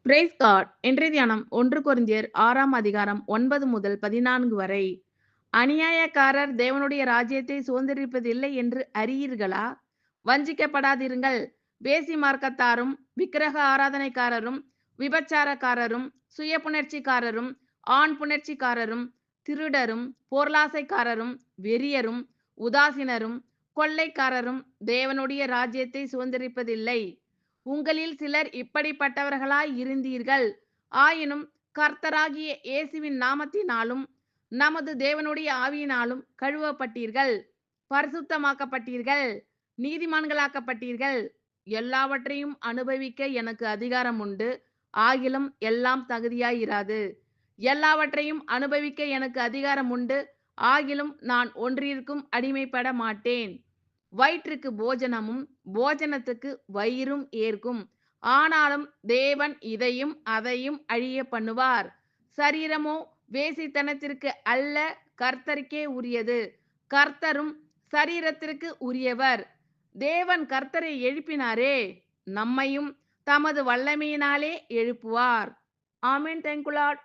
Price God. இன்றைய தியானம் 1 கொரிந்தியர் 6ஆம் அதிகாரம் 9 முதல் 14 வரை. அநியாயக்காரர் தேவனுடைய ராஜ்யத்தை சுதந்தரிப்பதில்லை என்று அறியீர்களா? வஞ்சிக்கப்படாதிருங்கள். வேசி மார்க்கத்தாரும் விக்கிரக ஆராதனைக்காரரும் விபச்சாரக்காரரும் சுய புணர்ச்சிக்காரரும் ஆண் புணர்ச்சிக்காரரும் திருடரும் பொருளாசைக்காரரும் வெறியரும் உதாசீனரும் கொள்ளைக்காரரும் தேவனுடைய ராஜ்யத்தை சுதந்தரிப்பதில்லை. உங்களில் சிலர் இப்படிப்பட்டவர்களாய் இருந்தீர்கள். ஆயினும் கர்த்தராகிய இயேசுவின் நாமத்தினாலும் நமது தேவனுடைய ஆவியினாலும் கழுவப்பட்டீர்கள், பரிசுத்தமாக்கப்பட்டீர்கள், நீதிமான்களாக்கப்பட்டீர்கள். எல்லாவற்றையும் அனுபவிக்க எனக்கு அதிகாரம் உண்டு. ஆகிலும் எல்லாம் தகுதியாயிராது. எல்லாவற்றையும் அனுபவிக்க எனக்கு அதிகாரம் உண்டு. ஆகிலும் நான் ஒன்றிற்கும் அடிமைப்பட மாட்டேன். வயிற்றுக்கு போஜனமும் போஜனத்துக்கு வயிறும் ஏற்கும். ஆனாலும் தேவன் இதையும் அதையும் அழிய பண்ணுவார். சரீரமோ வேசித்தனத்திற்கு அல்ல, கர்த்தருக்கே உரியது. கர்த்தரும் சரீரத்திற்கு உரியவர். தேவன் கர்த்தரை எழுப்பினாரே, நம்மையும் தமது வல்லமையினாலே எழுப்புவார். ஆமென். Thank you Lord.